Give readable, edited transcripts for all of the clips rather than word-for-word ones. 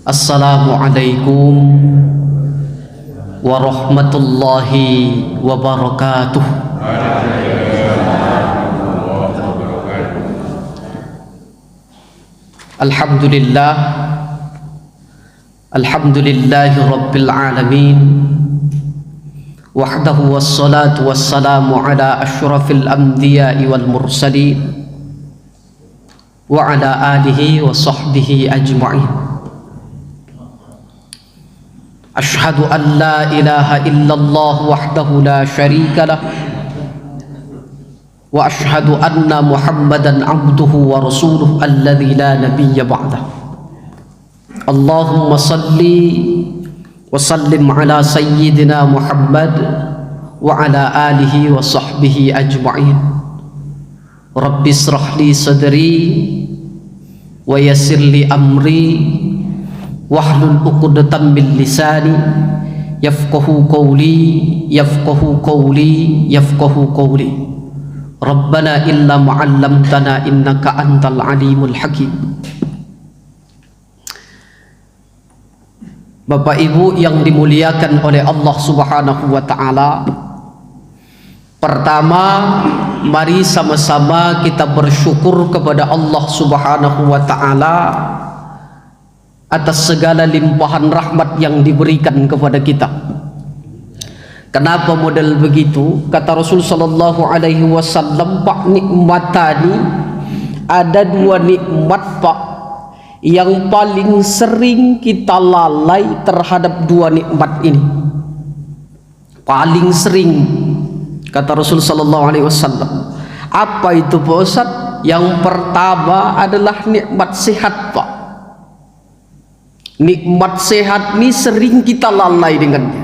Assalamualaikum warahmatullahi wabarakatuh. Alhamdulillah, alhamdulillahi rabbil alamin, wahdahu wassalatu wassalamu ala ashrafil anbiya'i wal mursalin wa ala alihi wa sahbihi ajma'in. Ashhadu an la ilaha illallah wahdahu la syarika lah wa ashhadu anna Muhammadan abduhu wa rasuluh alladzi la nabiyya ba'dah. Allahumma salli wa sallim ala sayyidina Muhammad wa ala alihi wa sahbihi ajma'in. Rabbi israh li sadri wa yassir li amri wahlul 'uqdatam min lisani yafqahu qawli yafqahu qawli. Rabbana illa ma'allamtana innaka antal alimul hakim. Bapak Ibu yang dimuliakan oleh Allah Subhanahu wa taala, pertama mari sama-sama kita bersyukur kepada Allah Subhanahu wa taala atas segala limpahan rahmat yang diberikan kepada kita. Kenapa model begitu? Kata Rasul sallallahu alaihi wasallam, Pak, nikmatani, ada dua nikmat Pak yang paling sering kita lalai terhadap dua nikmat ini. Paling sering, kata Rasul sallallahu alaihi wasallam. Apa itu Pak Ustaz? Yang pertama adalah nikmat sehat Pak. Nikmat sehat ini sering kita lalai dengannya.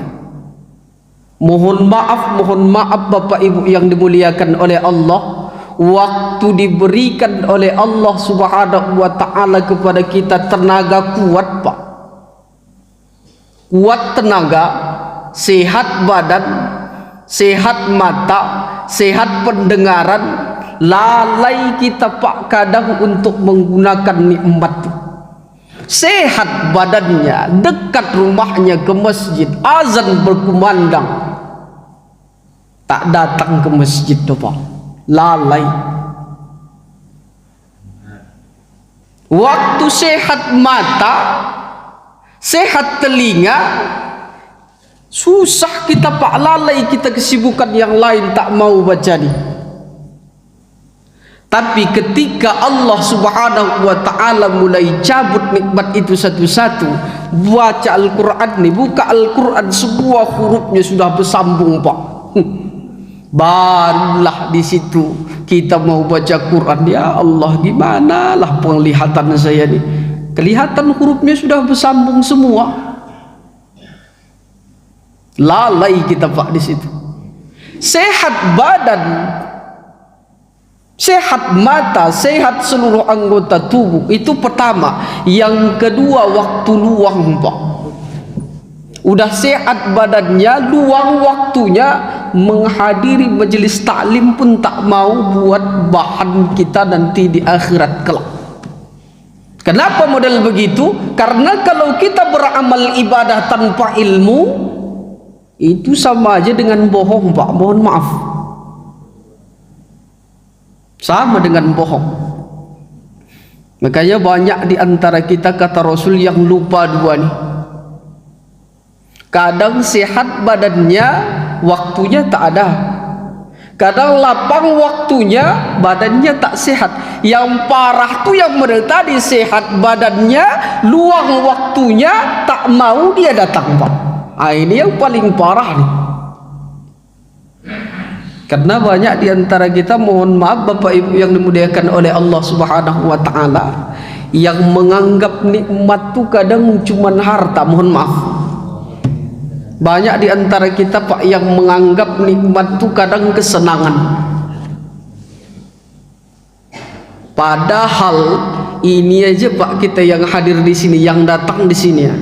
Mohon maaf Bapak Ibu yang dimuliakan oleh Allah, waktu diberikan oleh Allah Subhanahu wa taala kepada kita tenaga kuat Pak, kuat tenaga, sehat badan, sehat mata, sehat pendengaran, lalai kita Pak kadang untuk menggunakan nikmat itu. Sehat badannya, dekat rumahnya ke masjid, azan berkumandang, tak datang ke masjid Pak, lalai. Waktu sehat mata, sehat telinga, susah kita Pak, lalai kita kesibukan yang lain, tak mau baca nih. Tapi ketika Allah Subhanahu wa taala mulai cabut nikmat itu satu-satu, baca Al-Qur'an nih, buka Al-Qur'an, semua hurufnya sudah bersambung Pak. Barulah di situ kita mau baca Quran. Ya Allah, gimana lah penglihatan saya nih, kelihatan hurufnya sudah bersambung semua. Lalai kita Pak di situ. Sehat badan, sehat mata, sehat seluruh anggota tubuh, itu pertama. Yang kedua, waktu luang Pak. Udah sehat badannya, luang waktunya menghadiri majelis taklim pun tak mau, buat bahan kita nanti di akhirat kelak. Kenapa model begitu? Karena kalau kita beramal ibadah tanpa ilmu, itu sama aja dengan bohong Pak, mohon maaf, sama dengan bohong. Makanya banyak di antara kita, kata Rasul, yang lupa dua nih. Kadang sehat badannya, waktunya tak ada. Kadang lapang waktunya, badannya tak sehat. Yang parah tuh yang model tadi, sehat badannya, luang waktunya, tak mau dia datang Pak. Ini yang paling parah nih. Karena banyak di antara kita, mohon maaf Bapak Ibu yang dimuliakan oleh Allah Subhanahu wa taala, yang menganggap nikmat tuh kadang cuman harta, mohon maaf. Banyak di antara kita Pak yang menganggap nikmat tuh kadang kesenangan. Padahal ini aja Pak, kita yang hadir di sini, yang datang di sini ya.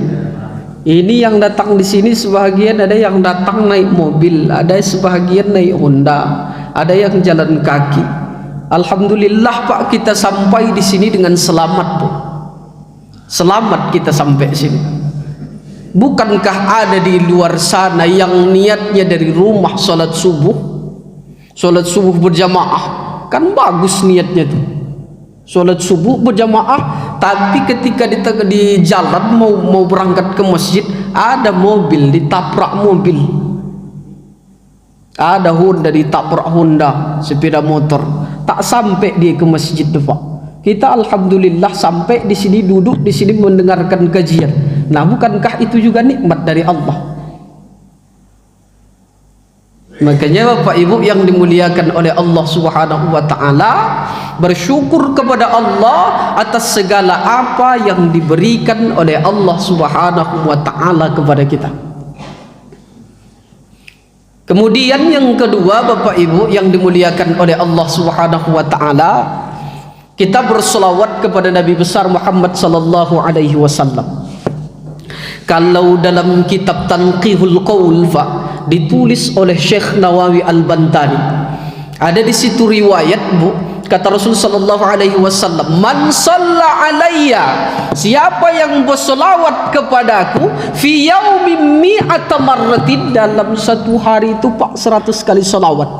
Ini yang datang di sini sebahagian ada yang datang naik mobil, ada sebahagian naik Honda, ada yang jalan kaki. Alhamdulillah Pak, kita sampai di sini dengan selamat Pak. Selamat kita sampai sini. Bukankah ada di luar sana yang niatnya dari rumah sholat subuh berjamaah, kan bagus niatnya tuh, sholat subuh berjamaah, tapi ketika di jalan mau berangkat ke masjid, ada mobil ditabrak mobil, ada Honda ditabrak Honda, sepeda motor, tak sampai dia ke masjid tuh Pak. Kita alhamdulillah sampai di sini, duduk di sini mendengarkan kajian. Nah, bukankah itu juga nikmat dari Allah? Makanya Bapak Ibu yang dimuliakan oleh Allah Subhanahu wa taala, bersyukur kepada Allah atas segala apa yang diberikan oleh Allah Subhanahu wa taala kepada kita. Kemudian yang kedua Bapak Ibu yang dimuliakan oleh Allah Subhanahu wa taala, kita berselawat kepada Nabi besar Muhammad sallallahu alaihi wasallam. Kalau dalam kitab Tanqihul Qaul Pak, ditulis oleh Syekh Nawawi Al-Bantani, ada di situ riwayat Bu, kata Rasul sallallahu alaihi wasallam, man shalla alayya, siapa yang berselawat kepadaku, fi yaumin mi'ata marratin, dalam satu hari itu Pak 100 kali selawat,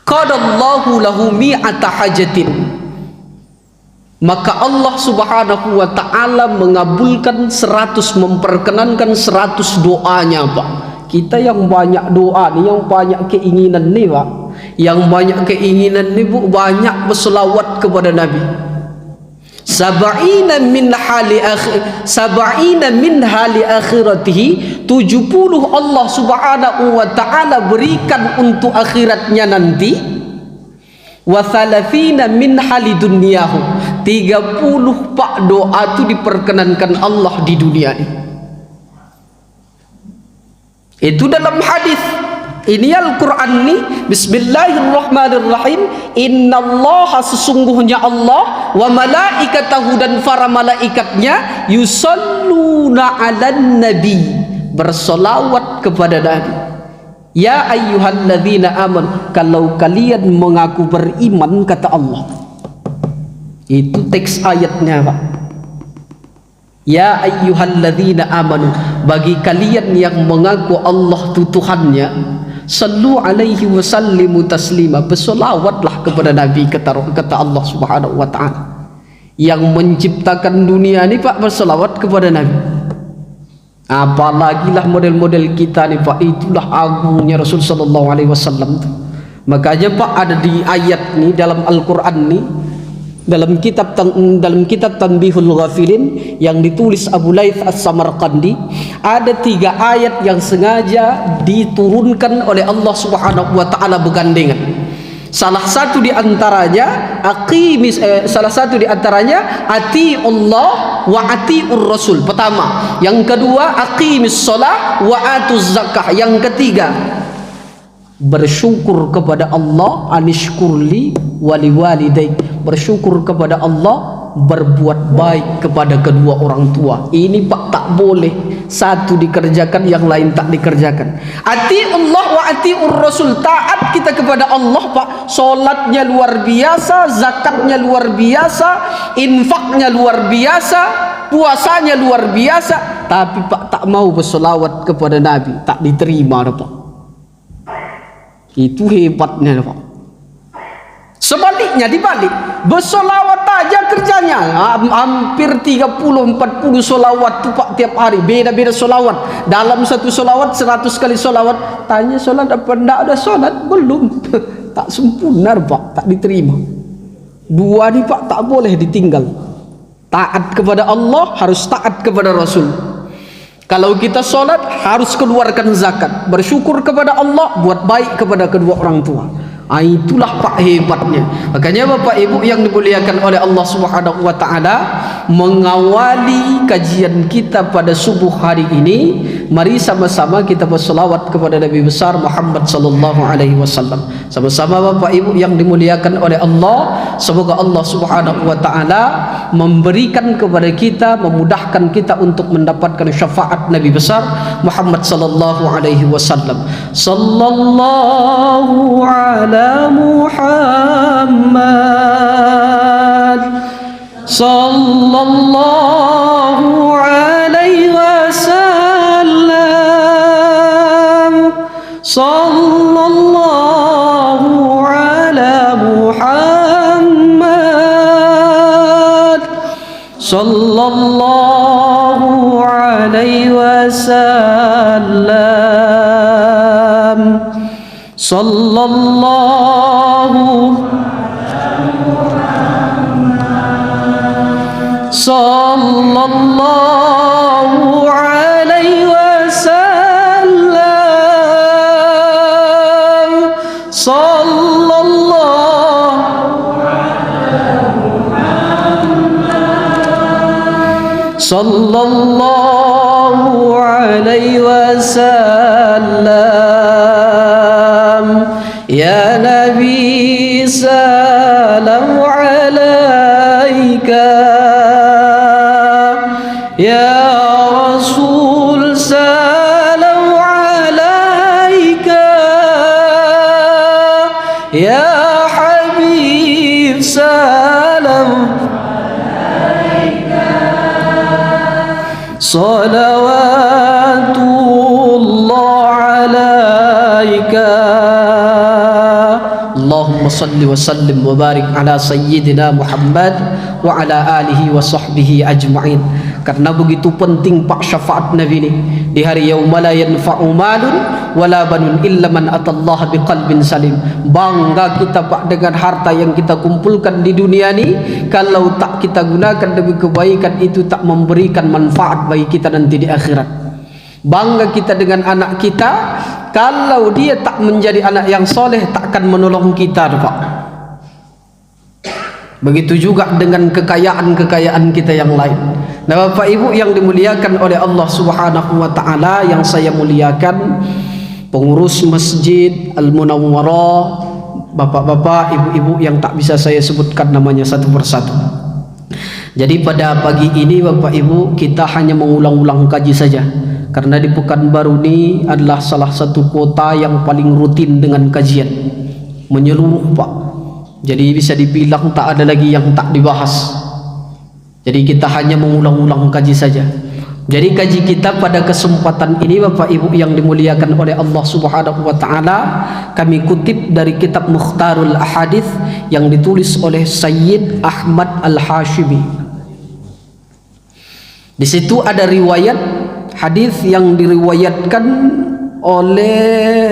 qadallahu lahu mi'ata hajatin, maka Allah Subhanahu wa taala mengabulkan 100, memperkenankan 100 doanya Pak. Kita yang banyak doa nih, yang banyak keinginan nih Pak, yang banyak keinginan nih Bu, banyak berselawat kepada Nabi. Sab'ina min hali akhiratihi, 70 Allah Subhanahu wa taala berikan untuk akhiratnya nanti. Wa thalathina min hali dunyahu, 30 Pak doa itu diperkenankan Allah di dunia ini. Itu dalam hadis. Ini Al-Quran ini, bismillahirrahmanirrahim, innallaha, sesungguhnya Allah, wa malaikatahu, dan para malaikatnya, yusalluna 'alan nabi, bersolawat kepada Nabi. Ya ayyuhalladzina aman, kalau kalian mengaku beriman, kata Allah. Itu teks ayatnya Pak. Ya ayyuhalladzina amanu, bagi kalian yang mengaku Allah itu Tuhannya, sallu alaihi wasallimu taslima, bersolawatlah kepada Nabi, kata Allah Subhanahu wa taala. Yang menciptakan dunia ini Pak bersolawat kepada Nabi. Apalagi lah model-model kita nih Pak, itulah agungnya Rasul sallallahu alaihi wasallam. Makanya Pak ada di ayat nih dalam Al-Qur'an nih, dalam kitab Tanbihul Ghafilin yang ditulis Abu Laits As-Samarqandi, ada 3 ayat yang sengaja diturunkan oleh Allah Subhanahu wa taala bergandengan. Salah satu di antaranya ati Allah wa atiur Rasul, pertama. Yang kedua aqimis shalah wa atuz zakah. Yang ketiga bersyukur kepada Allah, anishkurli wali walidaik, bersyukur kepada Allah, berbuat baik kepada kedua orang tua. Ini Pak tak boleh satu dikerjakan, yang lain tak dikerjakan. Ati Allah wa atiur Rasul, taat kita kepada Allah Pak, solatnya luar biasa, zakatnya luar biasa, infaknya luar biasa, puasanya luar biasa, tapi Pak tak mau bersolawat kepada Nabi, tak diterima Pak. Itu hebatnya Pak. Sebaliknya dibalik, bersolawat aja kerjanya, hampir 30-40 solawat tu Pak tiap hari, beda-beda solawat. Dalam satu solawat 100 kali solawat. Tanya solat apa enggak, ada solat belum? Tak sempurna Pak, tak diterima. Dua ni Pak tak boleh ditinggal. Taat kepada Allah, harus taat kepada Rasul. Kalau kita solat harus keluarkan zakat, bersyukur kepada Allah, buat baik kepada kedua orang tua. Itulah Pak hebatnya. Makanya Bapak Ibu yang dimuliakan oleh Allah Subhanahu wa taala, mengawali kajian kita pada subuh hari ini, mari sama-sama kita berselawat kepada Nabi besar Muhammad sallallahu alaihi wasallam. Sama-sama Bapak Ibu yang dimuliakan oleh Allah, semoga Allah Subhanahu wa taala memberikan kepada kita, memudahkan kita untuk mendapatkan syafaat Nabi besar Muhammad sallallahu alaihi wasallam. Sallallahu alaihi Muhammad sallallahu alaihi wasallam, sallallahu ala Muhammad, sallallahu alaihi wasallam, sallallahu alaihi wasallam, sallallahu alaihi wasallam. Ya Nabi salam alaika, ya Rasul salam alaika, ya Habib salam alaika, salawatullah alaika. Allahumma salli wa sallim wa barik ala sayyidina Muhammad wa ala alihi wa sahbihi ajma'in. Karena begitu penting pak syafaat Nabi ini di hari yauma la yanfa'u malun wala banun illa man atallaha biqalbin salim. Bangga kita pak dengan harta yang kita kumpulkan di dunia ini, kalau tak kita gunakan demi kebaikan itu tak memberikan manfaat bagi kita nanti di akhirat. Bangga kita dengan anak kita, kalau dia tak menjadi anak yang soleh tak akan menolong kita pak. Begitu juga dengan kekayaan-kekayaan kita yang lain. Nah Bapak Ibu yang dimuliakan oleh Allah Subhanahu wa taala, yang saya muliakan, pengurus Masjid Al-Munawwarah, bapak-bapak, ibu-ibu yang tak bisa saya sebutkan namanya satu persatu. Jadi pada pagi ini Bapak Ibu kita hanya mengulang-ulang kaji saja, karena di Pekanbaru ini adalah salah satu kota yang paling rutin dengan kajian menyeluruh pak. Jadi bisa dibilang tak ada lagi yang tak dibahas. Jadi kita hanya mengulang-ulang kaji saja. Jadi kaji kita pada kesempatan ini Bapak Ibu yang dimuliakan oleh Allah Subhanahu wa taala, kami kutip dari kitab Mukhtarul Ahadits yang ditulis oleh Sayyid Ahmad Al-Hashimi. Di situ ada riwayat hadis yang diriwayatkan oleh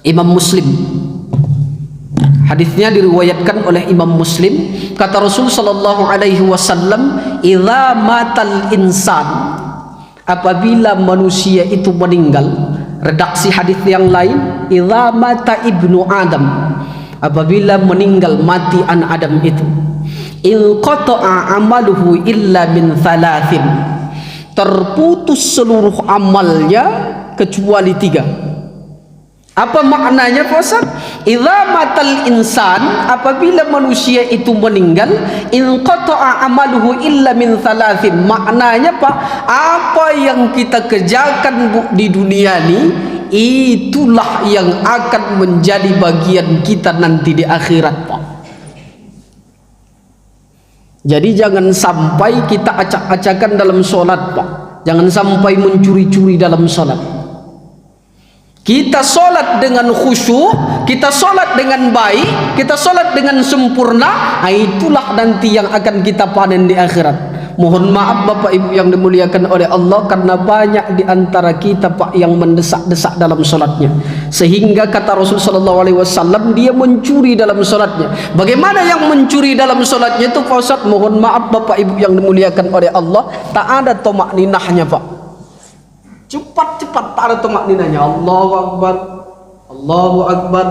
Imam Muslim. Hadisnya diriwayatkan oleh Imam Muslim. Kata Rasul sallallahu alaihi wasallam, "Idza matal insan," apabila manusia itu meninggal. Redaksi hadis yang lain, "Idza mata ibnu Adam," apabila meninggal mati anak Adam itu. "Inqata'a amaluhu illa min thalathin," terputus seluruh amalnya kecuali 3. Apa maknanya Pak Ustaz? Idza matal insan, apabila manusia itu meninggal, inqata'a amaluhu illa min thalathin. Maknanya Pak, apa yang kita kerjakan di dunia ini, itulah yang akan menjadi bagian kita nanti di akhirat Pak. Jadi jangan sampai kita acak-acakan dalam solat Pak. Jangan sampai mencuri-curi dalam solat. Kita solat dengan khusyuk, kita solat dengan baik, kita solat dengan sempurna, itulah nanti yang akan kita panen di akhirat. Mohon maaf Bapak Ibu yang dimuliakan oleh Allah, karena banyak di antara kita Pak yang mendesak-desak dalam solatnya, sehingga kata Rasul sallallahu alaihi wasallam, dia mencuri dalam solatnya. Bagaimana yang mencuri dalam solatnya itu Pak Ustaz? Mohon maaf Bapak Ibu yang dimuliakan oleh Allah, tak ada tumakninahnya Pak. Cepat-cepat tak ada tumakninahnya. Allahu Akbar, Allahu Akbar,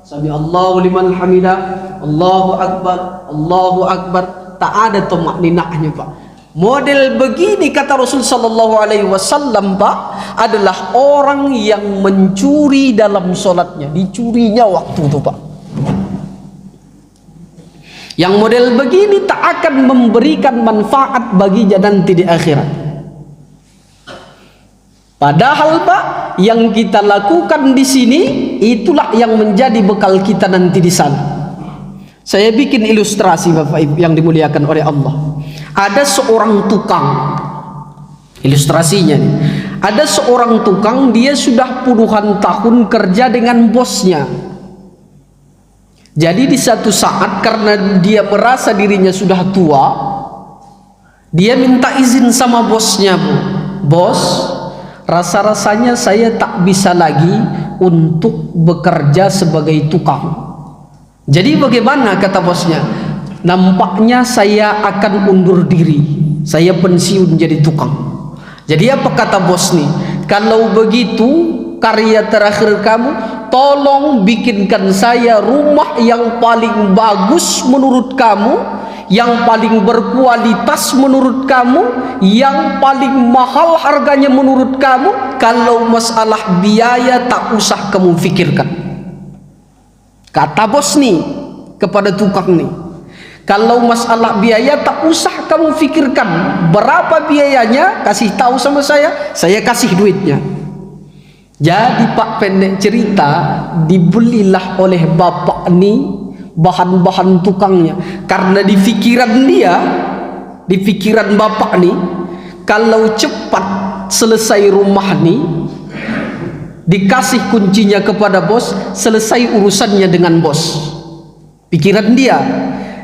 sami Allahu liman hamidah, Allahu Akbar, Allahu Akbar. Tak ada tumakninahnya Pak. Model begini kata Rasul sallallahu alaihi wasallam Pak, adalah orang yang mencuri dalam solatnya, dicurinya waktu itu Pak. Yang model begini tak akan memberikan manfaat baginya nanti di akhirat. Padahal Pak, yang kita lakukan di sini itulah yang menjadi bekal kita nanti di sana. Saya bikin ilustrasi Bapak Ibu yang dimuliakan oleh Allah. Ada seorang tukang, ilustrasinya nih. Ada seorang tukang, dia sudah puluhan tahun kerja dengan bosnya. Jadi di satu saat karena dia merasa dirinya sudah tua, dia minta izin sama bosnya, Bu. Bos, rasa-rasanya saya tak bisa lagi untuk bekerja sebagai tukang. Jadi bagaimana, kata bosnya? Nampaknya saya akan undur diri, saya pensiun jadi tukang. Jadi apa kata bos nih? Kalau begitu karya terakhir kamu, tolong bikinkan saya rumah yang paling bagus menurut kamu, yang paling berkualitas menurut kamu, yang paling mahal harganya menurut kamu. Kalau masalah biaya tak usah kamu pikirkan. Kata bos nih kepada tukang nih, kalau masalah biaya tak usah kamu pikirkan. Berapa biayanya, kasih tahu sama saya kasih duitnya. Jadi Pak, pendek cerita, dibelilah oleh bapak nih bahan-bahan tukangnya. Karena di pikiran dia, di pikiran bapak nih, kalau cepat selesai rumah nih, dikasih kuncinya kepada bos, selesai urusannya dengan bos. Pikiran dia.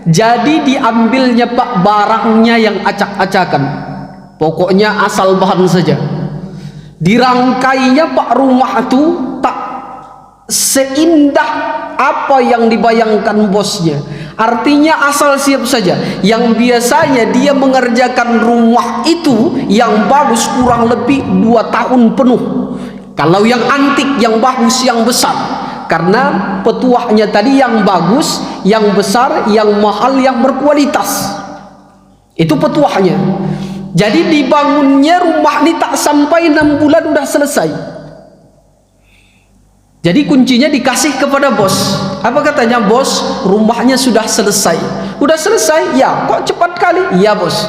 Jadi diambilnya Pak barangnya yang acak-acakan, pokoknya asal bahan saja. Dirangkainya Pak rumah itu tak seindah apa yang dibayangkan bosnya. Artinya asal siap saja. Yang biasanya dia mengerjakan rumah itu yang bagus kurang lebih 2 tahun penuh. Kalau yang antik, yang bagus, yang besar, karena petuahnya tadi yang bagus, yang besar, yang mahal, yang berkualitas, itu petuahnya. Jadi dibangunnya rumah ini tak sampai 6 bulan udah selesai. Jadi kuncinya dikasih kepada bos. Apa katanya? Bos, rumahnya sudah selesai. Udah selesai? Ya. Kok cepat kali? Ya bos,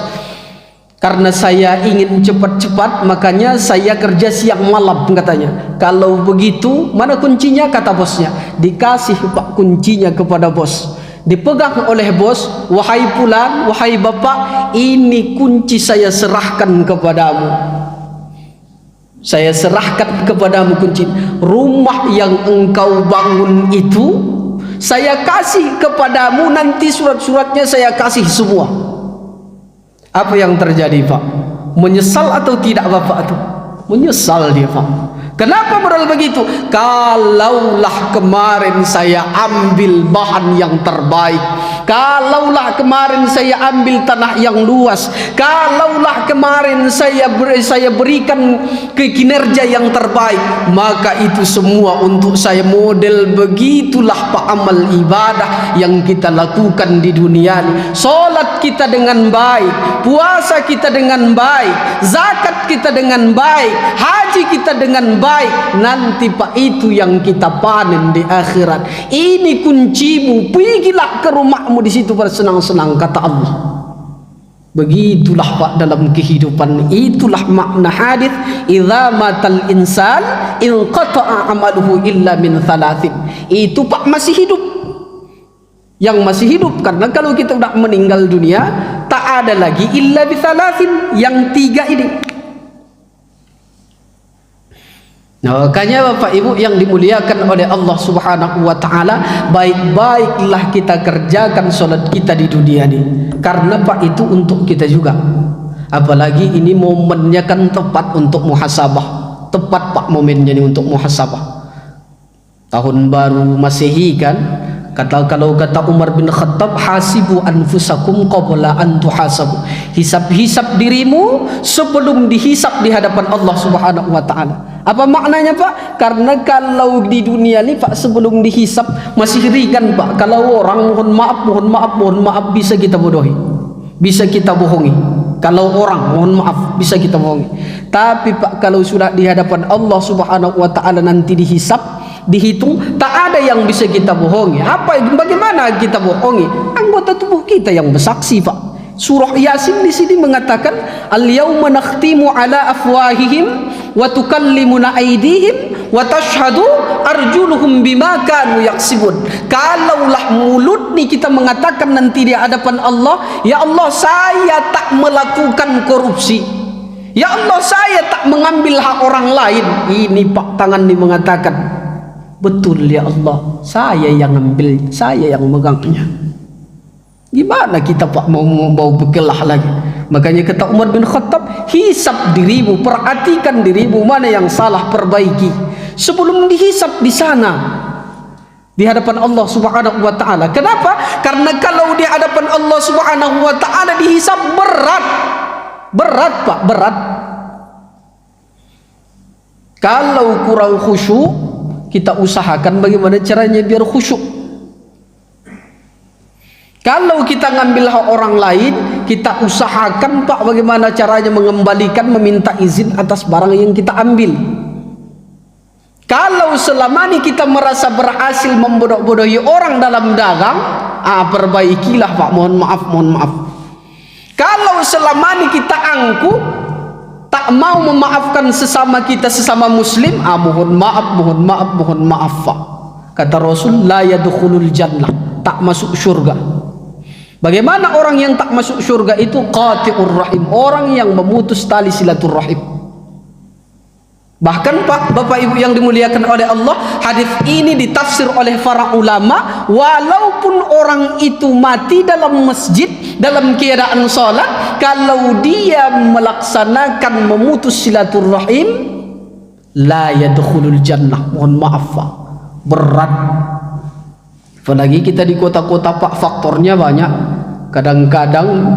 karena saya ingin cepat-cepat, makanya saya kerja siang malam, katanya. Kalau begitu, mana kuncinya? Kata bosnya. Dikasih Pak kuncinya kepada bos. Dipegang oleh bos. Wahai Fulan, wahai bapak, ini kunci saya serahkan kepadamu. Saya serahkan kepadamu kunci. Rumah yang engkau bangun itu, saya kasih kepadamu, nanti surat-suratnya saya kasih semua. Apa yang terjadi Pak? Menyesal atau tidak bapak itu? Menyesal dia Pak. Kenapa modal begitu? Kalaulah kemarin saya ambil bahan yang terbaik, kalaulah kemarin saya ambil tanah yang luas, kalaulah kemarin saya berikan ke kinerja yang terbaik, maka itu semua untuk saya. Model begitulah Pak amal ibadah yang kita lakukan di dunia ini. Salat kita dengan baik, puasa kita dengan baik, zakat kita dengan baik, haji kita dengan baik, nanti Pak itu yang kita panen di akhirat. Ini kuncimu, pergilah ke rumahmu, di situ bersenang-senang, kata Allah. Begitulah Pak dalam kehidupan. Itulah makna hadis, idza matal insan inqata'a amaluhu illa min thalathin. Itu Pak masih hidup, yang masih hidup, karena kalau kita sudah meninggal dunia tak ada lagi illa bi thalathin, yang 3 ini. Nah, makanya Bapak Ibu yang dimuliakan oleh Allah Subhanahu wa taala, baik-baiklah kita kerjakan salat kita di dunia ini, karena Pak itu untuk kita juga. Apalagi ini momennya kan tepat untuk muhasabah. Tepat Pak momennya ini untuk muhasabah. Tahun baru Masehi kan, kalau kata Umar bin Khattab, hasibu anfusakum qabla an tuhasabu. Hisab dirimu sebelum dihisab di hadapan Allah Subhanahu wa taala. Apa maknanya Pak? Karena kalau di dunia ini Pak, sebelum dihisab masih ringan Pak. Kalau orang mohon maaf bisa kita bodohi, bisa kita bohongi. Kalau orang mohon maaf bisa kita bohongi. Tapi Pak, kalau sudah di hadapan Allah Subhanahu wa taala nanti dihisab, dihitung, tak ada yang bisa kita bohongi. Bagaimana kita bohongi? Anggota tubuh kita yang bersaksi Pak. Surah Yasin di sini mengatakan al-yauma nakhtimu ala afwahihim wa tukallimuna aydihim wa tashhadu arjuluhum bima kanu yaksibun. Kalaulah mulut nih kita mengatakan nanti di hadapan Allah, ya Allah saya tak melakukan korupsi, ya Allah saya tak mengambil hak orang lain. Ini Pak tangan nih mengatakan, betul ya Allah, saya yang ambil, saya yang megangnya. Gimana kita Pak mau berkelah lagi? Makanya kata Umar bin Khattab, hisap dirimu, perhatikan dirimu, mana yang salah perbaiki sebelum dihisap di sana di hadapan Allah Subhanahu wa taala. Kenapa? Karena kalau di hadapan Allah Subhanahu wa taala dihisap berat. Berat Pak, berat. Kalau kurang khusyuk, kita usahakan bagaimana caranya biar khusyuk. Kalau kita ngambil hak orang lain, kita usahakan Pak bagaimana caranya mengembalikan, meminta izin atas barang yang kita ambil. Kalau selama ini kita merasa berhasil membodoh-bodohi orang dalam dagang, perbaikilah Pak, mohon maaf, mohon maaf. Kalau selama ini kita angkuh, tak mau memaafkan sesama kita, sesama muslim, mohon maaf, mohon maaf, mohon maaf Pak. Kata Rasul, la yadkhulul jannah, tak masuk surga. Bagaimana orang yang tak masuk surga itu? Qati'ur rahim, orang yang memutus tali silaturahim. Bahkan Pak, Bapak Ibu yang dimuliakan oleh Allah, hadis ini ditafsir oleh para ulama, walaupun orang itu mati dalam masjid dalam keadaan salat, kalau dia melaksanakan memutus silaturahim, la yadkhulul jannah. Mohon maaf Pak, berat. Apalagi kita di kota-kota Pak, faktornya banyak. Kadang-kadang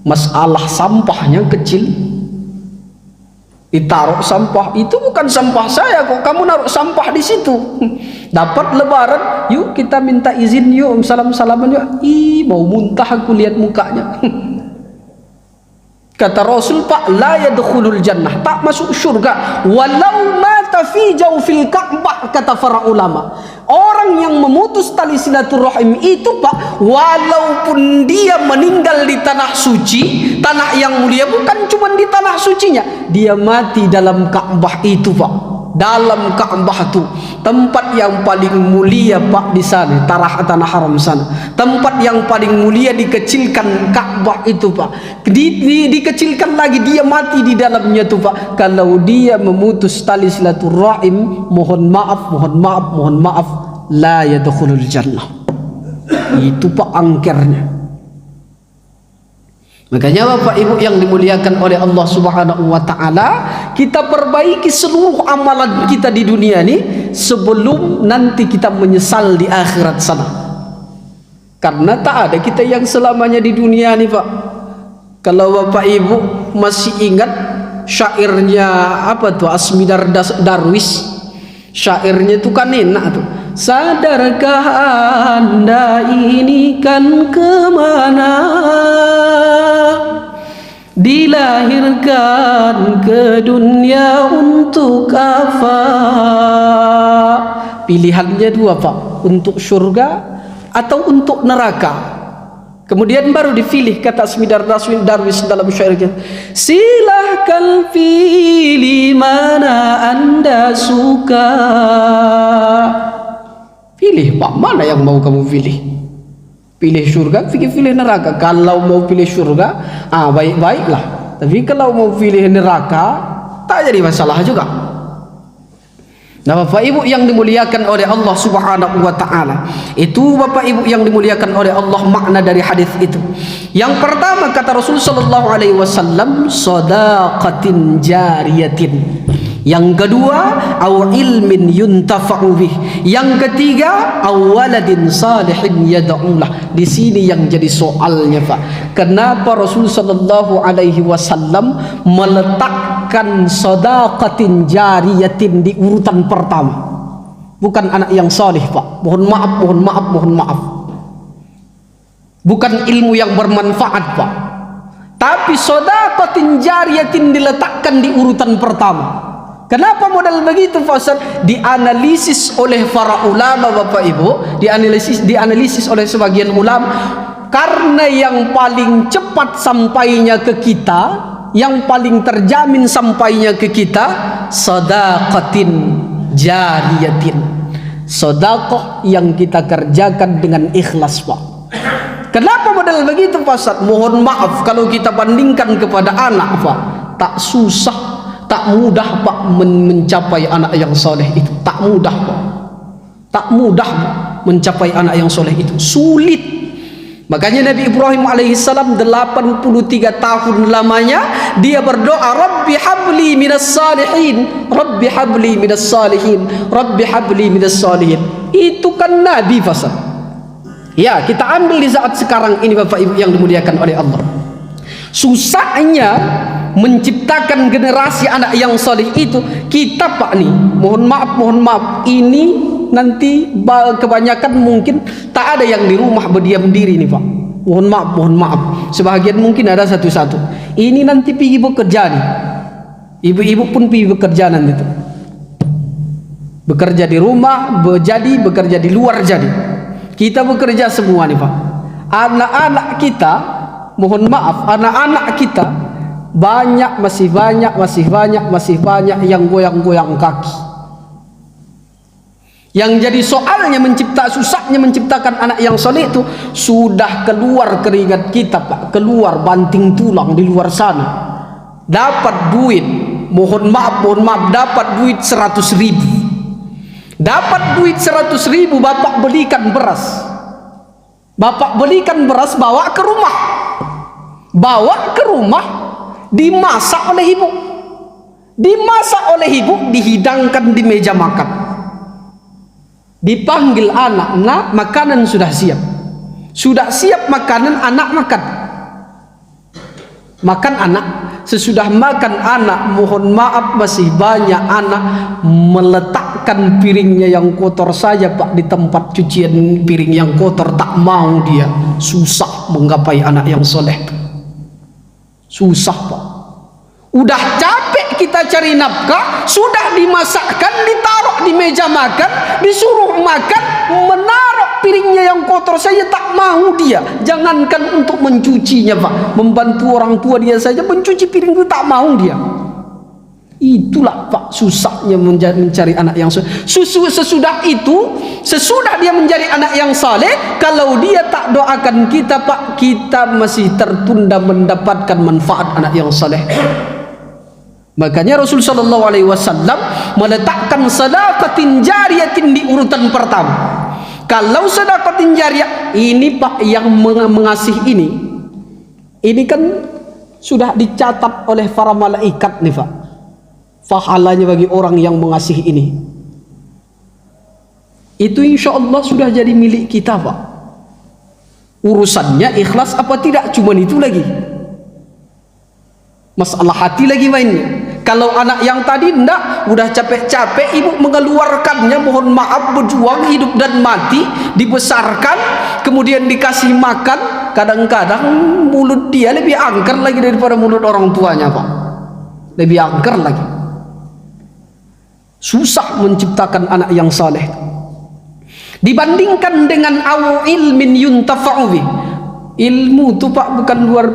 masalah sampahnya kecil, ditaruh sampah itu bukan sampah saya kok, kamu naruh sampah di situ. Dapat lebaran, yuk kita minta izin, yuk salam-salaman yuk. Mau muntah aku lihat mukanya. Kata Rasul Pak, la yadkhulul jannah, tak masuk surga walau mata fi jawfil Ka'bah. Kata para ulama, orang yang memutus tali silaturahim itu Pak, walaupun dia meninggal di tanah suci, tanah yang mulia, bukan cuma di tanah sucinya, dia mati dalam Ka'bah itu Pak. Dalam Ka'bah itu tempat yang paling mulia Pak, di sana tanah haram sana, tempat yang paling mulia, dikecilkan Ka'bah itu Pak, dikecilkan lagi, dia mati di dalamnya tuh Pak. Kalau dia memutus tali silaturahim, mohon maaf, mohon maaf, mohon maaf, la yadkhulul jannah. Itu Pak angkernya. Makanya Bapak Ibu yang dimuliakan oleh Allah Subhanahu wa taala, kita perbaiki seluruh amalan kita di dunia ini sebelum nanti kita menyesal di akhirat sana. Karena tak ada kita yang selamanya di dunia ini Pak. Kalau Bapak Ibu masih ingat syairnya apa tuh, Asmidar Darwis, syairnya itu kan enak tuh. Sadarkah Anda ini kan kemana, dilahirkan ke dunia untuk apa? Pilihannya dua Pak, untuk surga atau untuk neraka. Kemudian baru dipilih, kata Asmidar Darwis dalam syairnya, silahkan pilih mana Anda suka. Pilih Pak, mana yang mau kamu pilih? Pilih surga, pilih neraka. Kalau mau pilih surga, baik-baiklah. Tapi kalau mau pilih neraka, tak jadi masalah juga. Nah Bapak Ibu yang dimuliakan oleh Allah Subhanahu wa taala, itu Bapak Ibu yang dimuliakan oleh Allah makna dari hadis itu. Yang pertama kata Rasul sallallahu alaihi wasallam, shadaqatin jariyatin. Yang kedua, aw ilmin yuntafa'u bih. Yang ketiga, aw waladin salihin yad'ulah. Di sini yang jadi soalnya Pak, kenapa Rasul sallallahu alaihi wasallam meletakkan shadaqatin jariyatin di urutan pertama, bukan anak yang salih Pak? Mohon maaf, mohon maaf, mohon maaf. Bukan ilmu yang bermanfaat Pak, tapi shadaqatin jariyatin diletakkan di urutan pertama. Kenapa modal begitu Pak Ustaz? Dianalisis oleh para ulama Bapak Ibu, dianalisis oleh sebagian ulama. karena yang paling cepat sampainya ke kita, yang paling terjamin sampainya ke kita, sadaqatin jariyatin, sedekah yang kita kerjakan dengan ikhlas, Pak. Kenapa model begitu, Pak Ustaz? Mohon maaf kalau kita bandingkan kepada anak, Pak, tak susah, tak mudah, Pak, mencapai anak yang soleh itu. Tak mudah, Pak. Tak mudah, Pak, mencapai anak yang soleh itu. Sulit. Makanya Nabi Ibrahim alaihissalam 83 tahun lamanya dia berdoa, Rabbi habli minas salihin, Rabbi habli minas salihin, Rabbi habli minas salihin. Itu kan Nabi Fasal. Ya, kita ambil di saat sekarang ini Bapak Ibu yang dimuliakan oleh Allah. Susahnya menciptakan generasi anak yang saleh itu kita, Pak, nih. Mohon maaf, ini nanti kebanyakan mungkin tak ada yang di rumah berdiam diri nih, Pak. Mohon maaf. Sebagian mungkin ada satu-satu. Ini nanti pergi bekerja nih. Ibu-ibu pun pergi bekerja nanti tuh. Bekerja di rumah, bekerja di luar jadi. Kita bekerja semua nih, Pak. Anak-anak kita, mohon maaf, anak-anak kita masih banyak yang goyang-goyang kaki. Yang jadi soalnya susahnya menciptakan anak yang soleh itu sudah keluar keringat kita, Pak, keluar banting tulang di luar sana, dapat duit, mohon maaf, dapat duit 100.000, dapat duit 100.000, bapak belikan beras, bawa ke rumah, dimasak oleh ibu, dihidangkan di meja makan. Dipanggil anak, nak, makanan sudah siap makanan, anak makan anak. Sesudah makan anak, mohon maaf, masih banyak anak meletakkan piringnya yang kotor saja, Pak, di tempat cucian piring yang kotor. Tak mau dia. Susah menggapai anak yang soleh. Susah, Pak. Udah capek kita cari nafkah, sudah dimasakkan, ditaruh di meja makan, disuruh makan, menaruh piringnya yang kotor saja tak mau dia. Jangankan untuk mencucinya, Pak, membantu orang tua dia saja mencuci piring itu tak mau dia. Itulah, Pak, susahnya mencari anak yang soleh. Sesudah dia menjadi anak yang saleh, kalau dia tak doakan kita, Pak, kita masih tertunda mendapatkan manfaat anak yang saleh. Makanya Rasul sallallahu alaihi wasallam meletakkan sedekatin jariyatin di urutan pertama. Kalau sedekatin jariyah ini, Pak, yang mengasihi ini kan sudah dicatat oleh para malaikat nih, Pak, pahalanya bagi orang yang mengasihi ini. Itu insya Allah sudah jadi milik kita, Pak. Urusannya ikhlas apa tidak, cuman itu lagi. Masalah hati lagi mainnya. Kalau anak yang tadi enggak, udah capek-capek ibu mengeluarkannya, mohon maaf, berjuang hidup dan mati, dibesarkan, kemudian dikasih makan. Kadang-kadang mulut dia lebih angker lagi daripada mulut orang tuanya, Pak. Lebih angker lagi. Susah menciptakan anak yang saleh. Dibandingkan dengan awu ilmin yuntafa'u bih. Ilmu itu, Pak,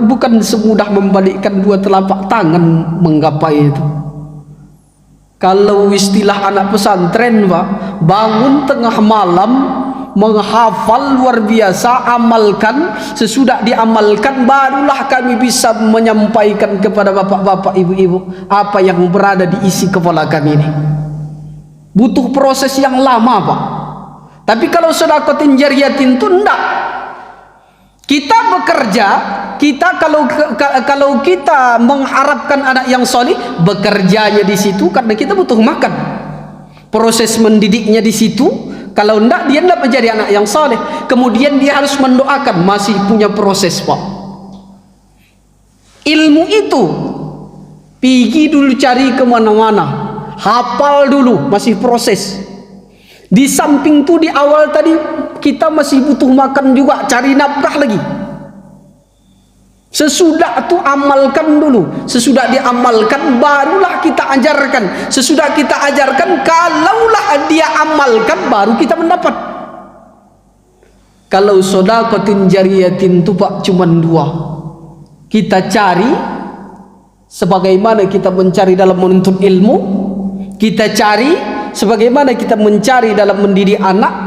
bukan semudah membalikkan dua telapak tangan menggapai itu. Kalau istilah anak pesantren, Pak, bangun tengah malam menghafal luar biasa, amalkan. Sesudah diamalkan barulah kami bisa menyampaikan kepada bapak-bapak, ibu-ibu apa yang berada di isi kepala kami ini. Butuh proses yang lama, Pak. Tapi kalau sedekatin jariyatin itu enggak. Kita bekerja, kalau kita mengharapkan anak yang soleh, bekerjanya di situ karena kita butuh makan. Proses mendidiknya di situ. Kalau enggak, dia enggak menjadi anak yang soleh. Kemudian dia harus mendoakan, masih punya proses, Pak. Ilmu itu pergi dulu cari kemana-mana, hafal dulu, masih proses. Di samping itu di awal tadi kita masih butuh makan juga, cari nafkah lagi. Sesudah itu amalkan dulu. Sesudah diamalkan barulah kita ajarkan. Sesudah kita ajarkan, kalaulah dia amalkan baru kita mendapat. Kalau sedekah jariyatin itu Pak cuman dua. Kita cari sebagaimana kita mencari dalam menuntut ilmu, kita cari sebagaimana kita mencari dalam mendidik anak.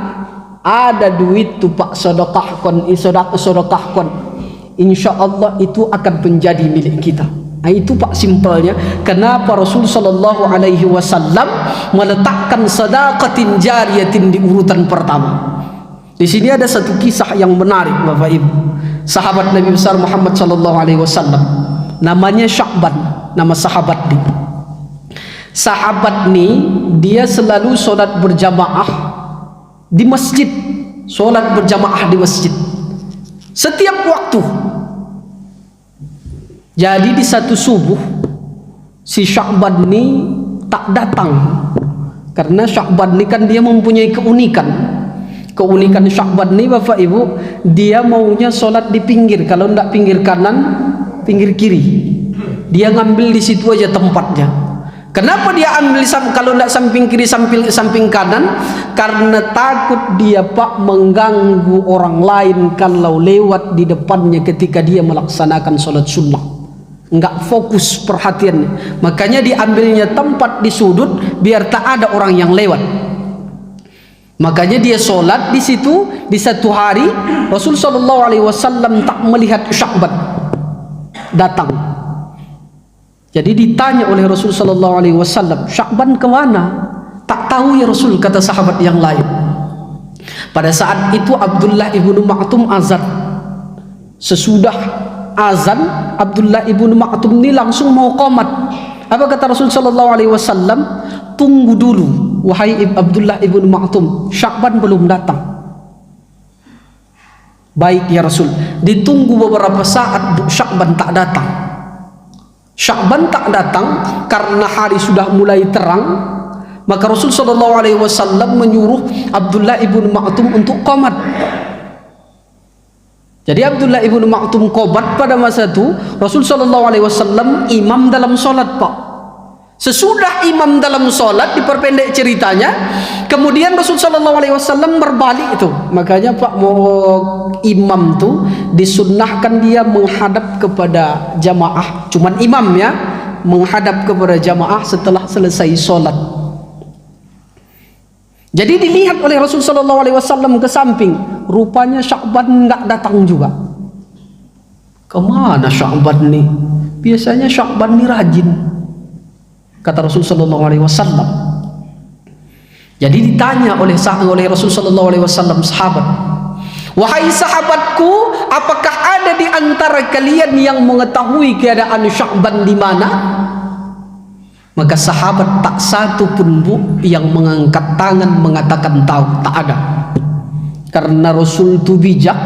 Ada duit tuh Pak, sedekahkan, sedekahkan. Insya Allah itu akan menjadi milik kita. Nah, itu Pak simpelnya kenapa Rasul sallallahu alaihi wasallam meletakkan sedekatin jariyatin di urutan pertama. Di sini ada satu kisah yang menarik Bapak Ibu. Sahabat Nabi besar Muhammad sallallahu alaihi wasallam, namanya Sya'ban, nama sahabat ini. Sahabat ini dia selalu sholat berjamaah di masjid, sholat berjamaah di masjid setiap waktu. Jadi di satu subuh si Sya'ban ini tak datang, karena Sya'ban ini kan dia mempunyai keunikan Sya'ban ini Bapak Ibu, dia maunya sholat di pinggir, kalau tidak pinggir kanan, pinggir kiri, dia ngambil di situ aja tempatnya. Kenapa dia ambil kalau tidak samping kiri samping kanan? Karena takut dia Pak mengganggu orang lain kalau lewat di depannya ketika dia melaksanakan sholat sunnah, nggak fokus perhatiannya. Makanya diambilnya tempat di sudut biar tak ada orang yang lewat. Makanya dia sholat di situ. Di satu hari Rasul sallallahu alaihi wasallam tak melihat Sya'ban datang. Jadi ditanya oleh Rasul sallallahu alaihi wasallam, Sya'ban kemana? Tak tahu ya Rasul, kata sahabat yang lain. Pada saat itu Abdullah ibnu Ma'tum azan. Sesudah azan, Abdullah ibnu Ma'tum ini langsung mau qomat. Apa kata Rasul sallallahu alaihi wasallam? Tunggu dulu wahai Abdullah ibnu Ma'tum, Sya'ban belum datang. Baik ya Rasul. Ditunggu beberapa saat, Sya'ban tak datang. Sya'ban tak datang karena hari sudah mulai terang. Maka Rasul sallallahu alaihi wasallam menyuruh Abdullah ibnu Ma'tum untuk qomat. Jadi Abdullah ibnu Ma'tum qomat pada masa itu. Rasul sallallahu alaihi wasallam imam dalam solat Pak. Sesudah imam dalam solat, diperpendek ceritanya, kemudian Rasul sallallahu alaihi wasallam berbalik itu. Makanya Pak, mau imam tuh disunnahkan dia menghadap kepada jamaah, cuman imam ya, menghadap kepada jamaah setelah selesai solat. Jadi dilihat oleh Rasul sallallahu alaihi wasallam ke samping, rupanya Sya'ban nggak datang juga. Kemana Sya'ban nih? Biasanya Sya'ban nih rajin, kata Rasul sallallahu alaihi wasallam. Jadi ditanya oleh Rasul sallallahu alaihi wasallam sahabat, wahai sahabatku, apakah ada di antara kalian yang mengetahui keadaan Sya'ban di mana? Maka sahabat tak satu pun Bu yang mengangkat tangan mengatakan tahu, tak ada. Karena Rasul itu bijak.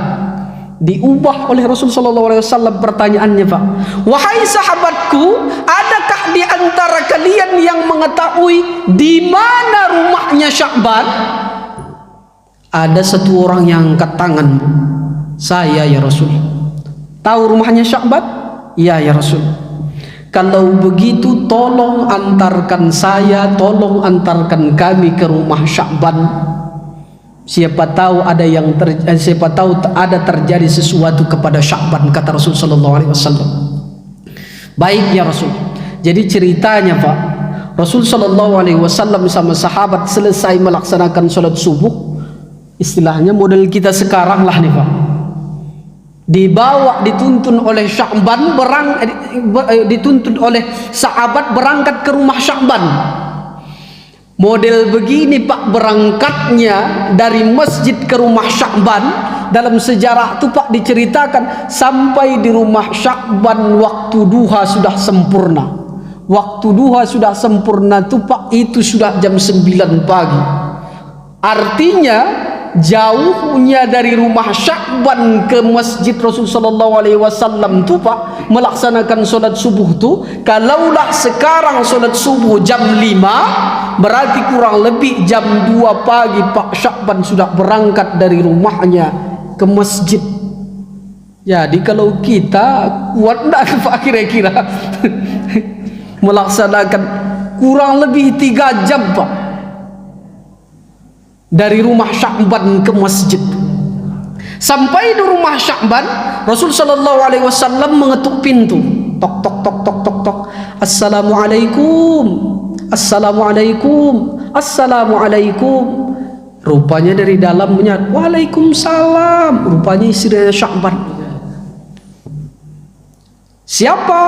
Diubah oleh Rasul sallallahu alaihi wasallam pertanyaannya Pak, wahai sahabatku, adakah di antara kalian yang mengetahui di mana rumahnya Sya'ban? Ada satu orang yang angkat tangan, Bu. Saya ya Rasul. Tahu rumahnya Sya'ban? Iya ya Rasul. Kalau begitu tolong antarkan saya, tolong antarkan kami ke rumah Sya'ban. Siapa tahu ada terjadi sesuatu kepada Sya'ban, kata Rasul sallallahu alaihi wasallam. Baik ya Rasul. Jadi ceritanya Pak, Rasul sallallahu alaihi wasallam sama sahabat selesai melaksanakan sholat subuh, istilahnya model kita sekarang lah nih Pak. Dibawa, dituntun oleh Sya'ban, dituntun oleh sahabat berangkat ke rumah Sya'ban. Model begini Pak berangkatnya dari masjid ke rumah Sya'ban. Dalam sejarah itu Pak diceritakan sampai di rumah Sya'ban waktu duha sudah sempurna. Waktu duha sudah sempurna itu Pak, itu sudah jam 9 pagi. Artinya jauhnya dari rumah Sya'ban ke masjid Rasul sallallahu alaihi wasallam tu Pak melaksanakan solat subuh tu, kalaulah sekarang solat subuh jam 5, berarti kurang lebih jam 2 pagi Pak Sya'ban sudah berangkat dari rumahnya ke masjid. Jadi kalau kita kuat enggak Pak kira-kira melaksanakan kurang lebih 3 jam Pak dari rumah Sya'ban ke masjid. Sampai di rumah Sya'ban, Rasul sallallahu alaihi wasallam mengetuk pintu. Tok tok tok tok tok tok. Assalamualaikum. Assalamualaikum. Assalamualaikum. Rupanya dari dalamnya, Waalaikumsalam. Rupanya istrinya Sya'ban. Siapa?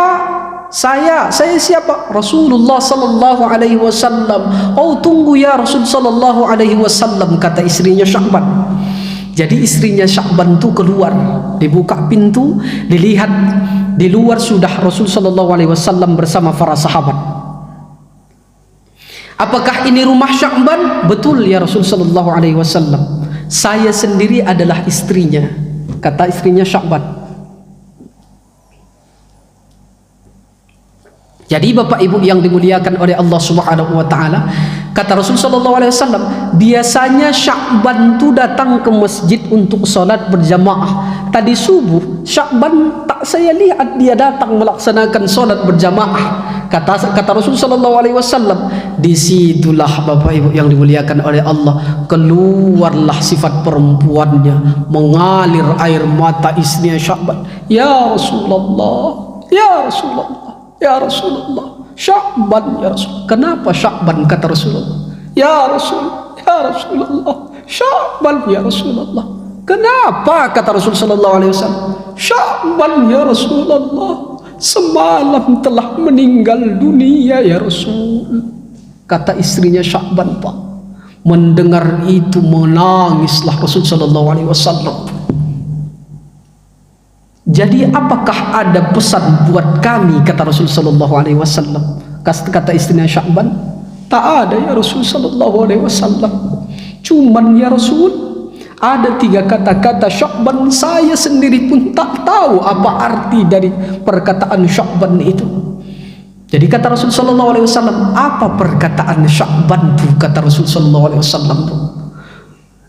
Saya siapa? Rasulullah sallallahu alaihi wasallam. Oh, tunggu ya Rasul sallallahu alaihi wasallam, kata istrinya Sya'ban. Jadi istrinya Sya'ban itu keluar, dibuka pintu, dilihat di luar sudah Rasul sallallahu alaihi wasallam bersama para sahabat. Apakah ini rumah Sya'ban? Betul ya Rasul sallallahu alaihi wasallam. Saya sendiri adalah istrinya, kata istrinya Sya'ban. Jadi Bapak Ibu yang dimuliakan oleh Allah Subhanahu wa taala, kata Rasul sallallahu alaihi wasallam, biasanya Sya'ban itu datang ke masjid untuk salat berjamaah. Tadi subuh Sya'ban tak saya lihat dia datang melaksanakan salat berjamaah. Kata Rasul sallallahu alaihi wasallam, disitulah Bapak Ibu yang dimuliakan oleh Allah, keluarlah sifat perempuannya, mengalir air mata istrinya Sya'ban. Ya Rasulullah, ya Rasulullah, ya Rasulullah, Sya'ban ya Rasul. Kenapa Sya'ban, kata Rasulullah? Ya Rasulullah, Sya'ban ya Rasulullah. Kenapa, kata Rasul sallallahu alaihi wasallam? Sya'ban ya Rasulullah, semalam telah meninggal dunia ya Rasul. Kata istrinya Sya'ban, Pak. Mendengar itu menangislah Rasul sallallahu alaihi wasallam. Jadi apakah ada pesan buat kami, kata Rasul sallallahu alaihi wasallam? Kata istrinya Sya'ban, tak ada ya Rasul sallallahu alaihi wasallam. Cuman ya Rasul, ada 3 kata-kata Sya'ban, saya sendiri pun tak tahu apa arti dari perkataan Sya'ban itu. Jadi kata Rasul sallallahu alaihi wasallam, apa perkataan Sya'ban itu, kata Rasul sallallahu alaihi wasallam itu?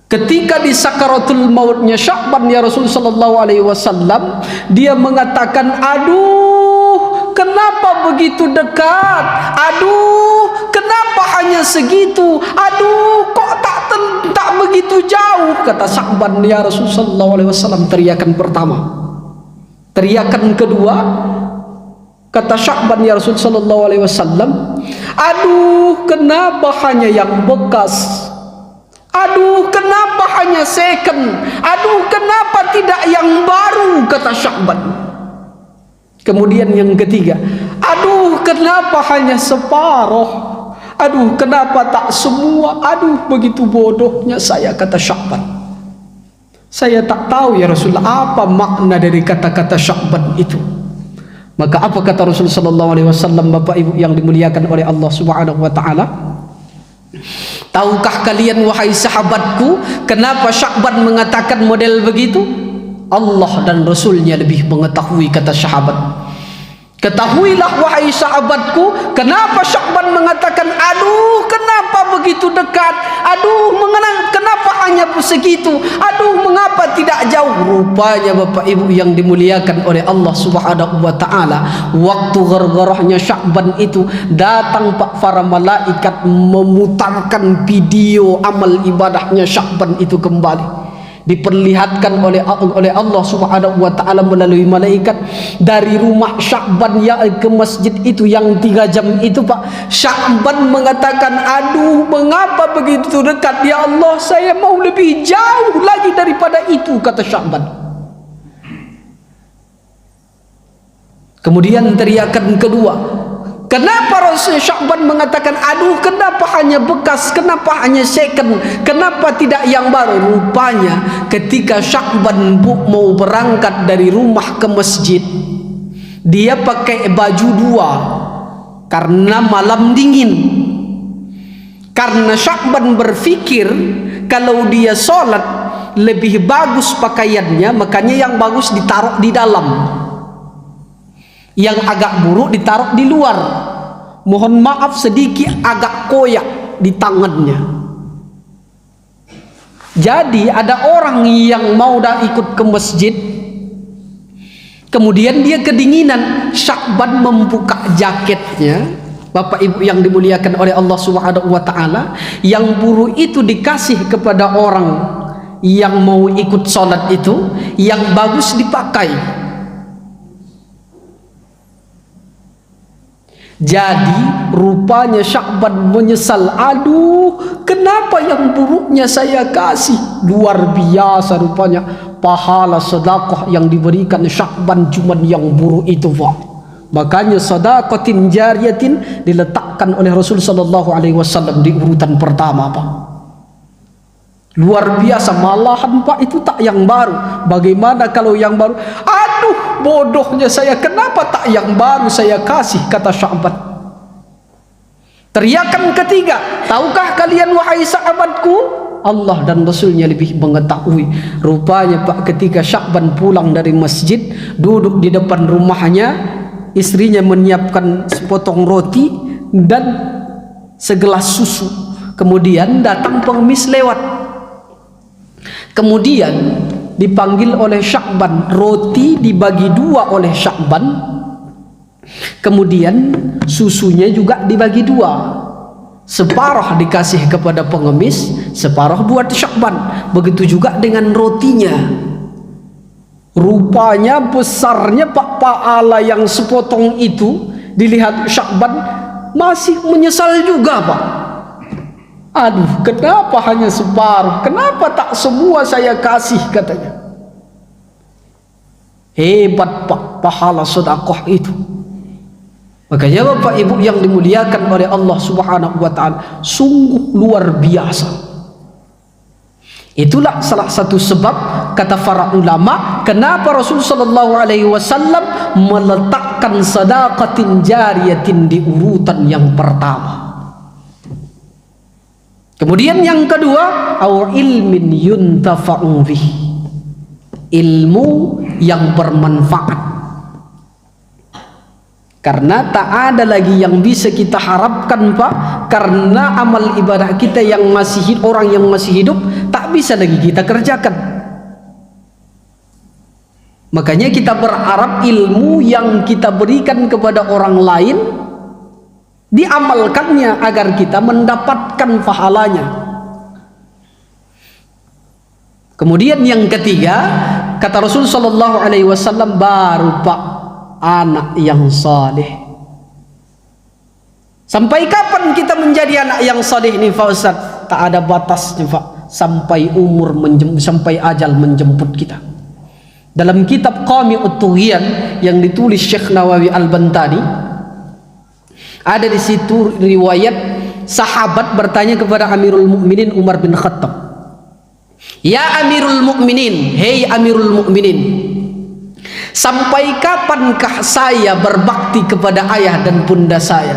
Ketika di sakaratul mautnya Sya'ban ya Rasul sallallahu alaihi wasallam, dia mengatakan, aduh, kenapa begitu dekat? Aduh, kenapa hanya segitu? Aduh, kok tak begitu jauh? Kata Sya'ban ya Rasul sallallahu alaihi wasallam, teriakan pertama. Teriakan kedua, kata Sya'ban ya Rasul sallallahu alaihi wasallam, aduh, kenapa hanya yang bekas? Aduh, kenapa hanya second? Aduh, kenapa tidak yang baru? Kata Sya'ban. Kemudian yang ketiga, aduh, kenapa hanya separuh? Aduh, kenapa tak semua? Aduh, begitu bodohnya saya, kata Sya'ban. Saya tak tahu ya Rasulullah apa makna dari kata-kata Sya'ban itu. Maka apa kata Rasul sallallahu alaihi wasallam, Bapak Ibu yang dimuliakan oleh Allah Subhanahu wa taala? Tahukah kalian wahai sahabatku, kenapa Sya'ban mengatakan model begitu? Allah dan Rasulnya lebih mengetahui, kata sahabat. Ketahuilah wahai sahabatku, kenapa Sya'ban mengatakan, aduh, kenapa begitu dekat? Aduh, kenapa hanya segitu? Aduh, mengapa tidak jauh? Rupanya Bapak Ibu yang dimuliakan oleh Allah Subhanahu wa taala, waktu gargarahnya Sya'ban itu datang Pak para malaikat memutarkan video amal ibadahnya Sya'ban itu kembali. Diperlihatkan oleh Allah Subhanahu wa taala melalui malaikat dari rumah Sya'ban yang ke masjid itu yang 3 jam itu, Pak. Sya'ban mengatakan, aduh, mengapa begitu dekat? Ya Allah, saya mau lebih jauh lagi daripada itu, kata Sya'ban. Kemudian teriakan kedua, kenapa Rasul Sya'ban mengatakan, aduh, kenapa hanya bekas, kenapa hanya second, kenapa tidak yang baru? Rupanya ketika Sya'ban mau berangkat dari rumah ke masjid, dia pakai baju 2 karena malam dingin. Karena Sya'ban berpikir kalau dia sholat lebih bagus pakaiannya, makanya yang bagus ditaruh di dalam, yang agak buruk ditaruh di luar. Mohon maaf sedikit agak koyak di tangannya. Jadi ada orang yang mau dah ikut ke masjid, kemudian dia kedinginan. Sya'ban membuka jaketnya, Bapak Ibu yang dimuliakan oleh Allah Subhanahu wa taala, yang buruk itu dikasih kepada orang yang mau ikut sholat itu yang bagus dipakai. Jadi rupanya Sya'ban menyesal, aduh kenapa yang buruknya saya kasih. Luar biasa rupanya pahala sedekah yang diberikan Sya'ban cuma yang buruk itu, Pak. Makanya sedekatin jariyatin diletakkan oleh Rasul sallallahu alaihi wasallam di urutan pertama, Pak. Luar biasa, malahan Pak itu tak yang baru. Bagaimana kalau yang baru? Aduh bodohnya saya, kenapa tak yang baru saya kasih, kata Sya'ban. Teriakan ketiga, tahukah kalian wahai sahabatku, Allah dan Rasulnya lebih mengetahui. Rupanya Pak, ketika Sya'ban pulang dari masjid, duduk di depan rumahnya, istrinya menyiapkan sepotong roti dan segelas susu. Kemudian datang pengemis lewat. Kemudian dipanggil oleh Sya'ban, roti dibagi dua oleh Sya'ban, kemudian susunya juga dibagi dua, separuh dikasih kepada pengemis, separuh buat Sya'ban. Begitu juga dengan rotinya. Rupanya besarnya Pak pahala yang sepotong itu, dilihat Sya'ban masih menyesal juga, Pak. Aduh kenapa hanya separuh, kenapa tak semua saya kasih, katanya. Hebat Pak pahala sedekah itu. Makanya Bapak Ibu yang dimuliakan oleh Allah Subhanahu wa taala, sungguh luar biasa. Itulah salah satu sebab, kata para ulama, kenapa Rasul sallallahu alaihi wasallam meletakkan sedekatin jariyatin di urutan yang pertama. Kemudian yang kedua, au ilmin yuntafa'u bih, ilmu yang bermanfaat. Karena tak ada lagi yang bisa kita harapkan, Pak, karena amal ibadah kita yang masih hidup, orang yang masih hidup tak bisa lagi kita kerjakan. Makanya kita berharap ilmu yang kita berikan kepada orang lain diamalkannya agar kita mendapatkan pahalanya. Kemudian yang ketiga, kata Rasul sallallahu alaihi wasallam, baru Pak anak yang saleh. Sampai kapan kita menjadi anak yang saleh ini, Pak Ustaz? Tak ada batasnya, Pak, sampai umur sampai ajal menjemput kita. Dalam kitab Qami'ut Tughyan yang ditulis Syekh Nawawi Al-Bantani, ada di situ riwayat sahabat bertanya kepada Amirul Mukminin Umar bin Khattab, "Ya Amirul Mukminin, hei Amirul Mukminin, sampai kapankah saya berbakti kepada ayah dan bunda saya?"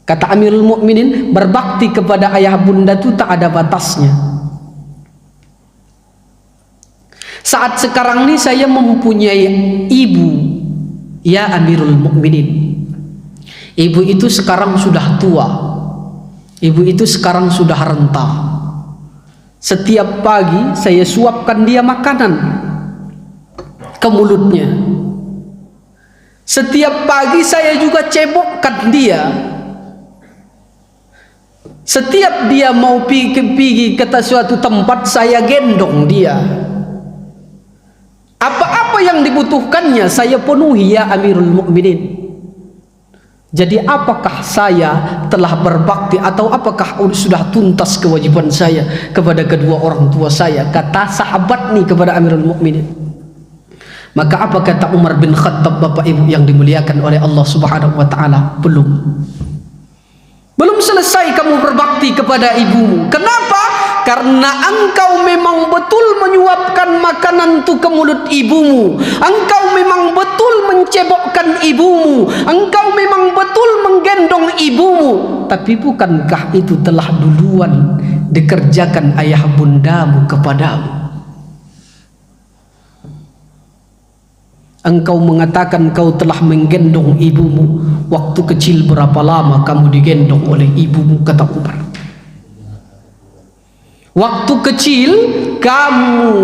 Kata Amirul Mukminin, berbakti kepada ayah bunda itu tak ada batasnya. Saat sekarang ini saya mempunyai ibu, ya Amirul Mukminin. Ibu itu sekarang sudah tua. Ibu itu sekarang sudah renta. Setiap pagi saya suapkan dia makanan ke mulutnya. Setiap pagi saya juga cebokkan dia. Setiap dia mau pergi ke suatu tempat, saya gendong dia. Apa-apa yang dibutuhkannya saya penuhi, ya Amirul Mukminin. Jadi apakah saya telah berbakti atau apakah sudah tuntas kewajiban saya kepada kedua orang tua saya? Kata sahabat nih kepada Amirul Mukminin. Maka apa kata Umar bin Khattab, Bapak Ibu yang dimuliakan oleh Allah Subhanahu wa taala? Belum selesai kamu berbakti kepada ibumu. Kenapa? Karena engkau memang betul menyuapkan makanan itu ke mulut ibumu. Engkau memang betul mencebokkan ibumu. Engkau memang betul menggendong ibumu. Tapi bukankah itu telah duluan dikerjakan ayah bundamu kepadamu? Engkau mengatakan kau telah menggendong ibumu. Waktu kecil berapa lama kamu digendong oleh ibumu, kata Umar. Waktu kecil kamu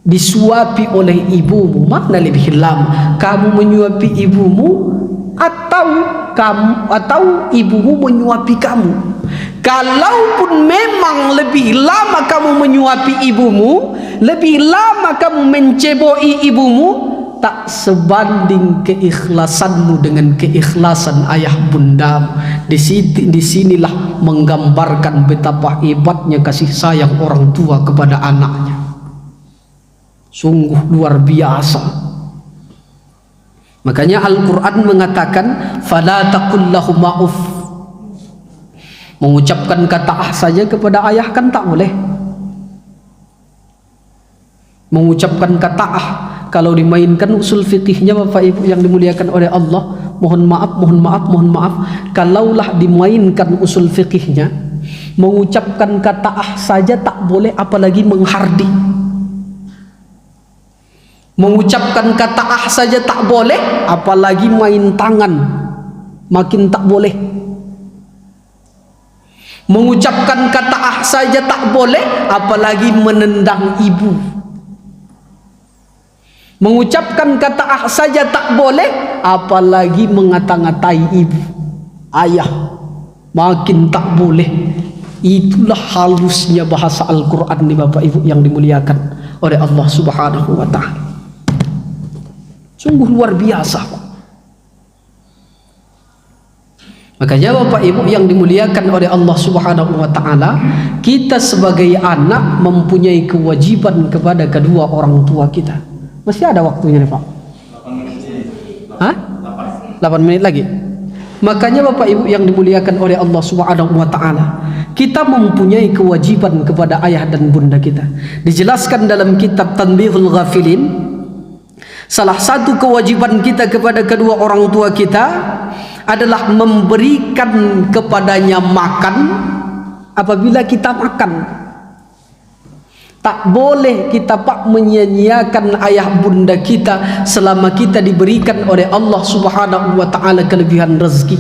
disuapi oleh ibumu, mana lebih lama? Kamu menyuapi ibumu atau ibumu menyuapi kamu? Kalaupun memang lebih lama kamu menyuapi ibumu, lebih lama kamu menceboi ibumu, tak sebanding keikhlasanmu dengan keikhlasan ayah bundamu. Disinilah menggambarkan betapa hebatnya kasih sayang orang tua kepada anaknya. Sungguh luar biasa. Makanya Al-Quran mengatakan fala taqul lahum ma'uf. Mengucapkan kata saja kepada ayah kan tak boleh. Mengucapkan kata kalau dimainkan usul fikihnya Bapak Ibu yang dimuliakan oleh Allah, mohon maaf, kalaulah dimainkan usul fikihnya, mengucapkan kata saja tak boleh, apalagi menghardi. Mengucapkan kata saja tak boleh, apalagi main tangan, makin tak boleh. Mengucapkan kata saja tak boleh, apalagi menendang ibu. Mengucapkan kata saja tak boleh, apalagi mengata-ngatai ibu, ayah, makin tak boleh. Itulah halusnya bahasa Al-Quran nih Bapak Ibu yang dimuliakan oleh Allah Subhanahu wa Ta'ala. Sungguh luar biasa, Pak. Makanya Bapak Ibu yang dimuliakan oleh Allah Subhanahu wa Ta'ala, kita sebagai anak mempunyai kewajiban kepada kedua orang tua kita. Masih ada waktunya nih, Pak? 8 menit lagi. Makanya Bapak Ibu yang dimuliakan oleh Allah Subhanahu wa Ta'ala, kita mempunyai kewajiban kepada ayah dan bunda kita. Dijelaskan dalam kitab Tanbihul Ghafilin, salah satu kewajiban kita kepada kedua orang tua kita adalah memberikan kepadanya makan apabila kita makan. Tak boleh kita Pak menyia-nyiakan ayah bunda kita selama kita diberikan oleh Allah Subhanahu wa Ta'ala kelebihan rezeki.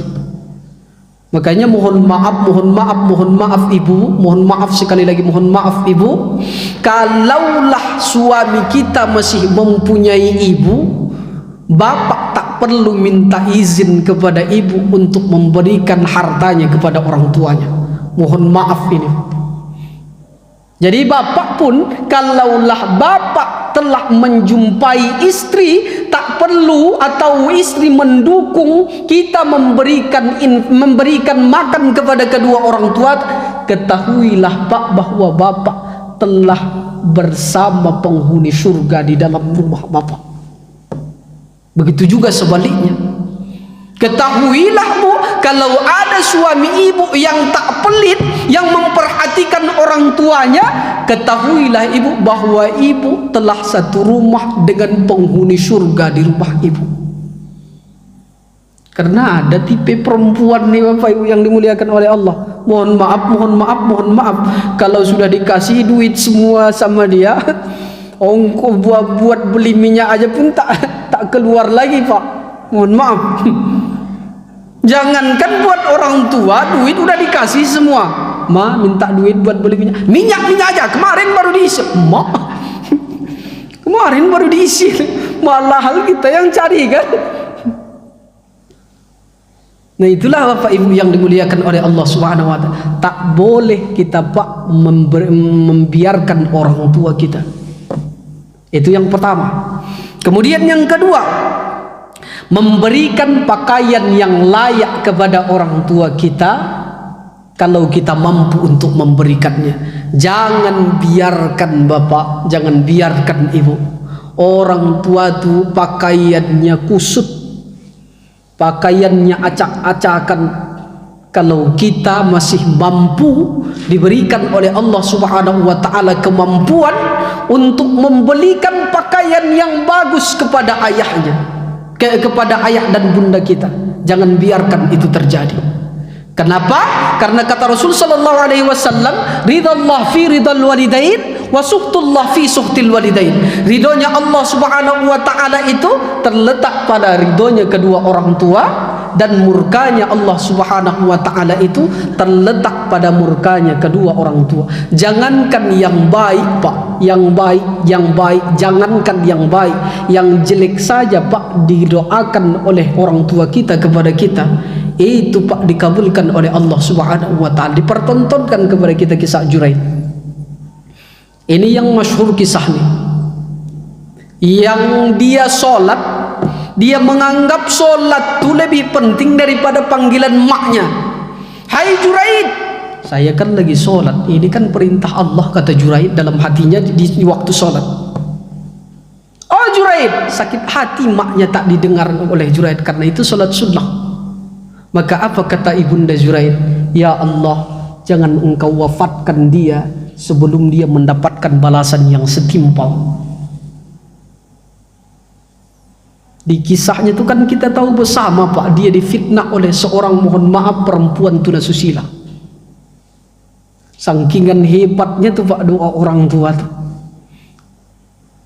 Makanya mohon maaf ibu, mohon maaf sekali lagi, mohon maaf ibu, kalaulah suami kita masih mempunyai ibu, bapak tak perlu minta izin kepada ibu untuk memberikan hartanya kepada orang tuanya. Mohon maaf ini. Jadi bapak pun kalaulah bapak telah menjumpai istri, tak perlu atau istri mendukung kita memberikan makan kepada kedua orang tua, ketahuilah Pak bahwa bapak telah bersama penghuni surga di dalam rumah bapak. Begitu juga sebaliknya. Ketahuilah Bu, kalau ada suami ibu yang tak pelit, yang memperhatikan orang tuanya, ketahuilah ibu bahwa ibu telah satu rumah dengan penghuni surga di rumah ibu. Karena ada tipe perempuan nih Bapak Ibu yang dimuliakan oleh Allah. Mohon maaf, kalau sudah dikasih duit semua sama dia, ongkos buat beli minyak aja pun tak keluar lagi Pak. Mohon maaf. Jangankan buat orang tua, duit udah dikasih semua. Ma minta duit buat beli minyak aja, kemarin baru diisi. Ma kemarin baru diisi, malah kita yang cari kan. Nah itulah Bapak Ibu yang dimuliakan oleh Allah Subhanahu wa Ta'ala. Tak boleh kita Pak membiarkan orang tua kita. Itu yang pertama. Kemudian yang kedua, memberikan pakaian yang layak kepada orang tua kita kalau kita mampu untuk memberikannya. Jangan biarkan Bapak, jangan biarkan Ibu, orang tua itu pakaiannya kusut, pakaiannya acak-acakan. Kalau kita masih mampu, diberikan oleh Allah Subhanahu wa Ta'ala kemampuan untuk membelikan pakaian yang bagus kepada ayahnya, kepada ayah dan bunda kita, jangan biarkan itu terjadi. Kenapa? Karena kata Rasul sallallahu alaihi wasallam, ridallah fi ridal walidain wa suhtullah fi suhtil walidain. Ridhonya Allah Subhanahu wa Ta'ala itu terletak pada ridhonya kedua orang tua, dan murkanya Allah Subhanahu wa Ta'ala itu terletak pada murkanya kedua orang tua. Jangankan yang baik Pak, yang baik, jangankan yang baik, yang jelek saja Pak didoakan oleh orang tua kita kepada kita, itu Pak dikabulkan oleh Allah Subhanahu wa taala. Dipertontonkan kepada kita kisah Juraid. Ini yang masyhur kisah nih. Yang dia sholat, dia menganggap sholat itu lebih penting daripada panggilan maknya. Hai Juraid, saya kan lagi sholat, ini kan perintah Allah, kata Juraid dalam hatinya di waktu sholat. Oh Juraid, sakit hati maknya tak didengar oleh Juraid karena itu sholat sunnah. Maka apa kata ibunda Juraid? Ya Allah, jangan engkau wafatkan dia sebelum dia mendapatkan balasan yang setimpal. Di kisahnya itu kan kita tahu bersama Pak, dia difitnah oleh seorang, mohon maaf, perempuan tunasusila. Sangkingan hebatnya tuh Pak doa orang tua tuh.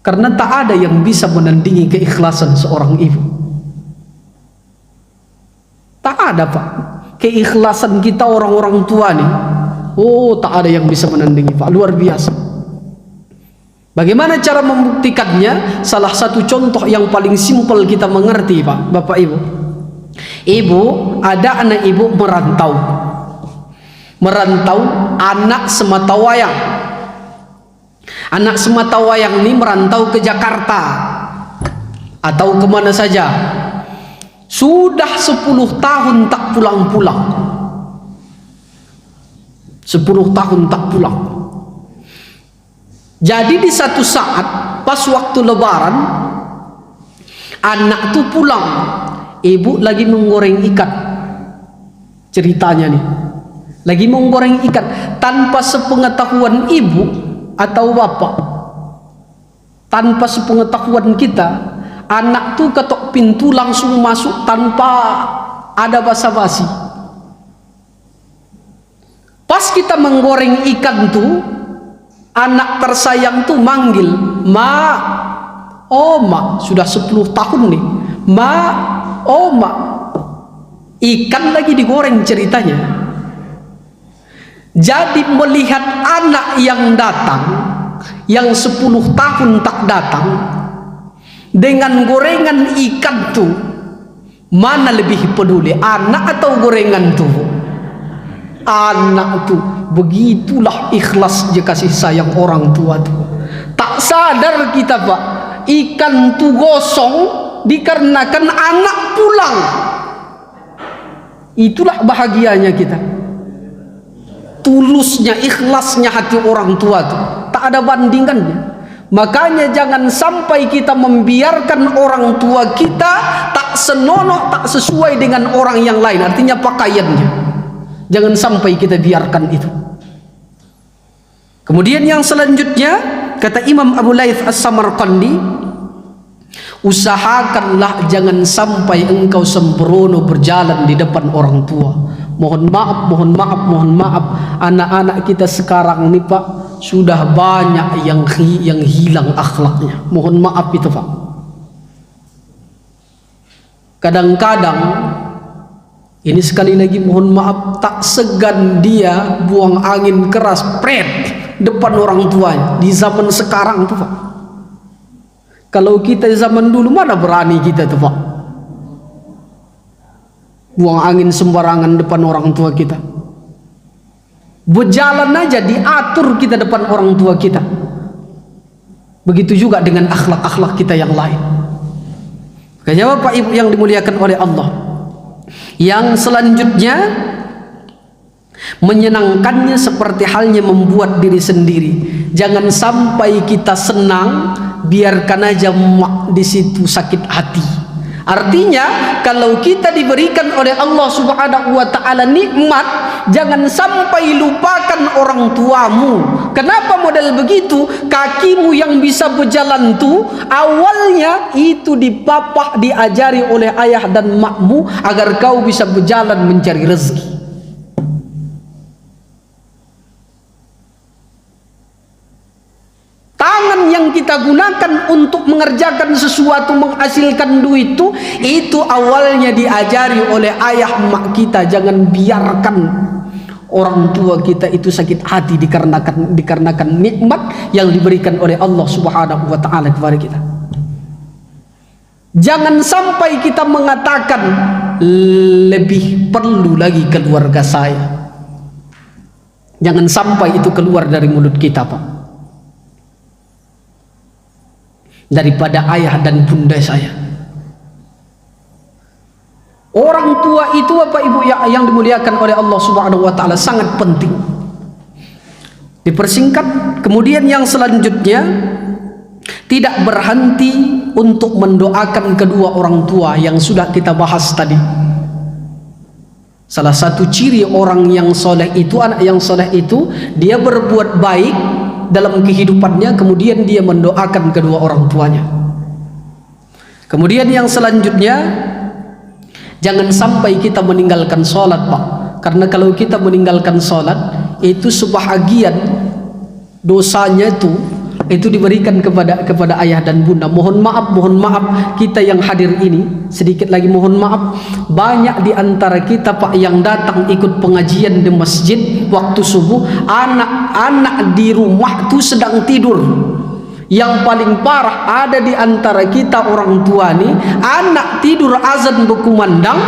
Karena tak ada yang bisa menandingi keikhlasan seorang ibu. Tak ada Pak. Keikhlasan kita orang-orang tua nih, oh tak ada yang bisa menandingi Pak, luar biasa. Bagaimana cara membuktikannya? Salah satu contoh yang paling simpel kita mengerti Pak, Bapak Ibu. Ibu, ada anak ibu merantau. Merantau anak sematawayang. Anak sematawayang ini merantau ke Jakarta atau kemana saja. Sudah 10 tahun tak pulang-pulang. 10 tahun tak pulang. Jadi di satu saat pas waktu lebaran, anak tuh pulang, ibu lagi menggoreng ikan. Ceritanya nih, lagi menggoreng ikan tanpa sepengetahuan ibu atau bapak, tanpa sepengetahuan kita, anak tuh ketok pintu langsung masuk tanpa ada basa-basi. Pas kita menggoreng ikan tuh, anak tersayang tuh manggil, "Ma, oh ma, sudah 10 tahun nih. Ma, oh ma." Ikan lagi digoreng ceritanya. Jadi melihat anak yang datang, yang 10 tahun tak datang, dengan gorengan ikan tuh, mana lebih peduli, anak atau gorengan tuh? Anak tuh. Begitulah ikhlasnya kasih sayang orang tua tuh. Tak sadar kita Pak, ikan tuh gosong dikarenakan anak pulang. Itulah bahagianya kita. Tulusnya, ikhlasnya hati orang tua tuh, tak ada bandingannya. Makanya jangan sampai kita membiarkan orang tua kita tak senonoh, tak sesuai dengan orang yang lain, artinya pakaiannya. Jangan sampai kita biarkan itu. Kemudian yang selanjutnya, kata Imam Abu Laith As-Samarqandi, usahakanlah jangan sampai engkau sembrono berjalan di depan orang tua. Mohon maaf, mohon maaf, mohon maaf, anak-anak kita sekarang nih Pak, sudah banyak yang hilang akhlaknya. Mohon maaf itu Pak. Kadang-kadang ini sekali lagi mohon maaf, tak segan dia buang angin keras pret depan orang tuanya. Di zaman sekarang tuh Pak, kalau kita zaman dulu mana berani kita tuh Pak buang angin sembarangan depan orang tua kita. Berjalan aja diatur kita depan orang tua kita. Begitu juga dengan akhlak-akhlak kita yang lain. Makanya Bapak Ibu yang dimuliakan oleh Allah, yang selanjutnya, menyenangkannya seperti halnya membuat diri sendiri. Jangan sampai kita senang, biarkan aja di situ sakit hati. Artinya kalau kita diberikan oleh Allah Subhanahu wa taala nikmat, jangan sampai lupakan orang tuamu. Kenapa model begitu? Kakimu yang bisa berjalan tuh awalnya itu dipapah, diajari oleh ayah dan makmu agar kau bisa berjalan mencari rezeki. Tangan yang kita gunakan untuk mengerjakan sesuatu, menghasilkan duit itu awalnya diajari oleh ayah mak kita. Jangan biarkan orang tua kita itu sakit hati dikarenakan nikmat yang diberikan oleh Allah Subhanahu wa taala kepada kita. Jangan sampai kita mengatakan lebih perlu lagi keluarga saya. Jangan sampai itu keluar dari mulut kita, Pak. Daripada ayah dan bunda saya. Orang tua itu Bapak Ibu yang dimuliakan oleh Allah Subhanahu wa taala sangat penting. Dipersingkat, kemudian yang selanjutnya tidak berhenti untuk mendoakan kedua orang tua yang sudah kita bahas tadi. Salah satu ciri orang yang soleh itu, anak yang soleh itu, dia berbuat baik dalam kehidupannya, kemudian dia mendoakan kedua orang tuanya. Kemudian yang selanjutnya, jangan sampai kita meninggalkan sholat, Pak. Karena kalau kita meninggalkan sholat, itu sebahagian dosanya itu diberikan kepada ayah dan bunda. Mohon maaf kita yang hadir ini, sedikit lagi mohon maaf, banyak di antara kita, Pak, yang datang ikut pengajian di masjid waktu subuh, anak-anak di rumah tuh sedang tidur. Yang paling parah, ada di antara kita orang tua nih, anak tidur azan berkumandang,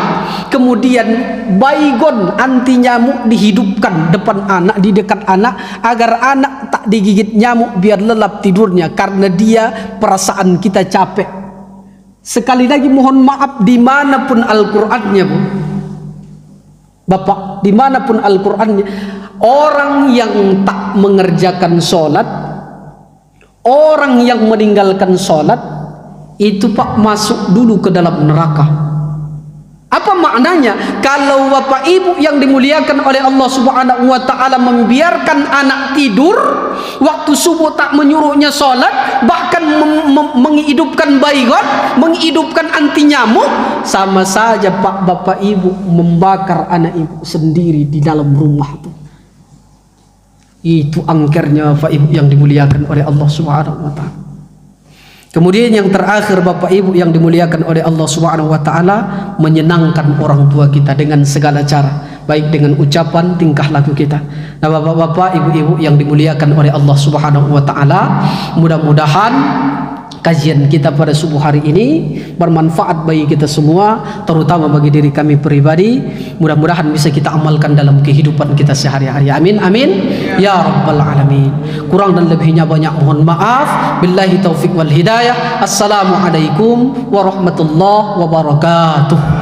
kemudian baygon anti nyamuk dihidupkan depan anak, di dekat anak, agar anak tak digigit nyamuk biar lelap tidurnya, karena dia perasaan kita capek. Sekali lagi mohon maaf, dimanapun Al-Qur'annya, Bu, Bapak, dimanapun Al-Qur'annya, orang yang tak mengerjakan sholat, orang yang meninggalkan sholat itu, Pak, masuk dulu ke dalam neraka. Apa maknanya? Kalau Bapak Ibu yang dimuliakan oleh Allah Subhanahu wa taala membiarkan anak tidur waktu subuh, tak menyuruhnya sholat, bahkan menghidupkan baygon, menghidupkan anti nyamuk, sama saja, Pak, Bapak Ibu membakar anak Ibu sendiri di dalam rumah tuh. Itu angkernya Bapak Ibu yang dimuliakan oleh Allah Subhanahu wa taala. Kemudian yang terakhir, Bapak Ibu yang dimuliakan oleh Allah Subhanahu wa taala, menyenangkan orang tua kita dengan segala cara, baik dengan ucapan, tingkah laku kita. Nah, Bapak-bapak, Ibu-ibu yang dimuliakan oleh Allah Subhanahu wa taala, mudah-mudahan kajian kita pada subuh hari ini bermanfaat bagi kita semua, terutama bagi diri kami pribadi. Mudah-mudahan bisa kita amalkan dalam kehidupan kita sehari-hari. Amin, amin, ya rabbal alamin. Kurang dan lebihnya banyak mohon maaf. Billahi taufik wal hidayah. Assalamualaikum warahmatullahi wabarakatuh.